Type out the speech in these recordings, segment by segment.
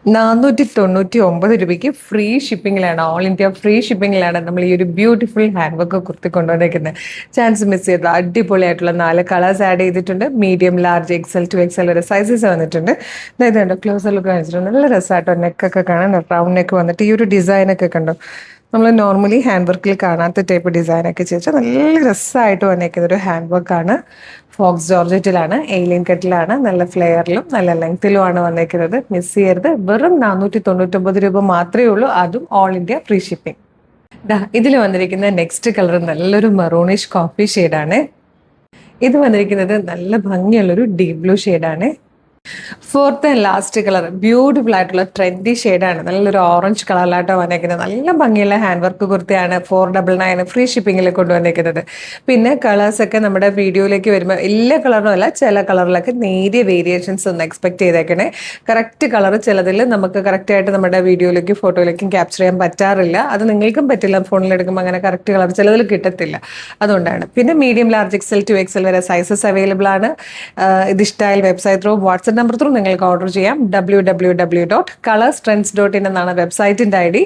₹499 free ഷിപ്പിങ്ങിലാണ്, all India free ഷിപ്പിങ്ങിലാണ് നമ്മൾ ഈ ഒരു ബ്യൂട്ടിഫുൾ ഹാൻഡ് വർക്ക് കുർത്തി കൊണ്ടുവന്നേക്കുന്നത്. ചാൻസ് മിസ് ചെയ്ത അടിപൊളിയായിട്ടുള്ള 4 കളേഴ്സ് ആഡ് ചെയ്തിട്ടുണ്ട്. Medium, large, XL to XL വരെ സൈസസ് വന്നിട്ടുണ്ട്. അതായത് കണ്ടോ, ക്ലോസർ ലുക്ക് കാണിച്ചിട്ടുണ്ട്. നല്ല രസമായിട്ടോ, നെക്കൊക്കെ കാണാൻ റൗണ്ട് നെക്ക് വന്നിട്ട് ഈ ഒരു ഡിസൈനൊക്കെ കണ്ടോ, നമ്മൾ നോർമലി ഹാൻഡ് വർക്കിൽ കാണാത്ത ടൈപ്പ് ഡിസൈനൊക്കെ ചെയ്തിട്ട് നല്ല രസമായിട്ട് വന്നേക്കുന്ന ഒരു ഹാൻഡ് വർക്കാണ്. ഫോക്സ് ജോർജറ്റിലാണ്, എയിലിൻ കട്ടിലാണ്, നല്ല ഫ്ലെയറിലും നല്ല ലെങ്ത്തിലുമാണ് വന്നേക്കുന്നത്. മിസ് ചെയ്യരുത്. വെറും ₹499 മാത്രമേ ഉള്ളൂ, അതും ഓൾ ഇന്ത്യ ഫ്രീ ഷിപ്പിംഗ്. ഇതിൽ വന്നിരിക്കുന്ന നെക്സ്റ്റ് കളർ നല്ലൊരു മെറൂണിഷ് കോഫി ഷെയ്ഡാണ്. ഇത് വന്നിരിക്കുന്നത് നല്ല ഭംഗിയുള്ളൊരു ഡീപ് ബ്ലൂ ഷെയ്ഡാണ്. Fourth and last colour beautiful ആയിട്ടുള്ള ട്രെൻഡി ഷെയ്ഡാണ്. നല്ലൊരു ഓറഞ്ച് കളറിലായിട്ടോ വന്നേക്കുന്നത്. നല്ല ഭംഗിയുള്ള ഹാൻഡ് വർക്ക് കുർത്തിയാണ്. 499 ഫ്രീ ഷിപ്പിങ്ങിൽ കൊണ്ടുവന്നേക്കുന്നത്. പിന്നെ കളേഴ്സൊക്കെ നമ്മുടെ വീഡിയോയിലേക്ക് വരുമ്പോൾ എല്ലാ കളറും അല്ല, ചില കളറിലൊക്കെ നേരിയ വേരിയേഷൻസ് ഒന്ന് എക്സ്പെക്ട് ചെയ്തേക്കണേ. കറക്റ്റ് കളർ ചിലതിൽ നമുക്ക് കറക്റ്റായിട്ട് നമ്മുടെ വീഡിയോയിലേക്കും ഫോട്ടോയിലേക്കും ക്യാപ്ചർ ചെയ്യാൻ പറ്റാറില്ല. അത് നിങ്ങൾക്കും പറ്റില്ല, ഫോണിലെടുക്കുമ്പോൾ അങ്ങനെ കറക്റ്റ് കളർ ചിലതിൽ കിട്ടത്തില്ല. അതുകൊണ്ടാണ്. പിന്നെ medium, large, XL to XL വരെ സൈസസ് അവൈലബിൾ ആണ്. ഇത് ഇഷ്ടമായാൽ website through, WhatsApp number through നിങ്ങൾക്ക് ഓർഡർ ചെയ്യാം. www.colorstrends.in എന്നാണ് വെബ്സൈറ്റിൻ്റെ ID.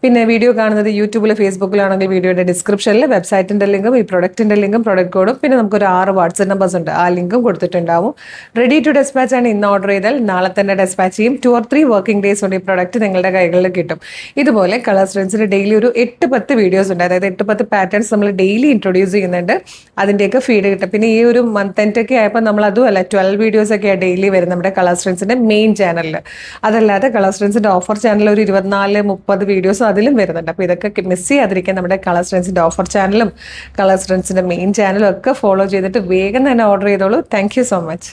പിന്നെ വീഡിയോ കാണുന്നത് യൂട്യൂബിൽ, ഫേസ്ബുക്കിലാണെങ്കിൽ വീഡിയോയുടെ ഡിസ്ക്രിപ്ഷനിൽ വെബ്സൈറ്റിൻ്റെ ലിങ്കും ഈ പ്രൊഡക്റ്റിൻ്റെ ലിങ്കും പ്രൊഡക്റ്റ് കോഡും പിന്നെ നമുക്കൊരു 6 വാട്സ്ആപ്പ് നമ്പേഴ്സ് ഉണ്ട്, ആ ലിങ്കും കൊടുത്തിട്ടുണ്ടാവും. റെഡി ടു ഡെസ്പാച്ച് ആണ്. ഇന്ന് ഓർഡർ ചെയ്താൽ നാളെ തന്നെ ഡെസ്പാച്ച് ചെയ്യും. 2 or 3 വർക്കിംഗ് ഡേയ്സ് കൊണ്ട് ഈ പ്രൊഡക്റ്റ് നിങ്ങളുടെ കൈകളിൽ കിട്ടും. ഇതുപോലെ കളർ സ്ട്രെൻസിന് ഡെയിലി ഒരു 8-10 വീഡിയോസ് ഉണ്ട്. അതായത് 8-10 പാറ്റേൺസ് നമ്മൾ ഡെയിലി ഇൻട്രൊഡ്യൂസ് ചെയ്യുന്നുണ്ട്. അതിൻ്റെയൊക്കെ ഫീഡ് കിട്ടും. പിന്നെ ഈ ഒരു മന്ത് എൻഡ് ഒക്കെ ആയപ്പോൾ നമ്മൾ അതുമല്ല 12 വീഡിയോസ് ഒക്കെയാണ് ഡെയിലി വരുന്നത് നമ്മുടെ കളർ സ്ട്രെൻസിന്റെ മെയിൻ ചാനലിൽ. അതല്ലാതെ കളർ സ്ട്രെൻസിന്റെ ഓഫർ ചാനൽ ഒരു 24-30 വീഡിയോസ് അതിലും വരുന്നുണ്ട്. അപ്പോൾ ഇതൊക്കെ മിസ് ചെയ്യാതിരിക്കാൻ നമ്മുടെ കളർ സ്ട്രെൻസിന്റെ ഓഫർ ചാനലും കളർ സ്ട്രെൻസിന്റെ മെയിൻ ചാനലും ഒക്കെ ഫോളോ ചെയ്തിട്ട് വേഗം തന്നെ ഓർഡർ ചെയ്തോളൂ. Thank you so much.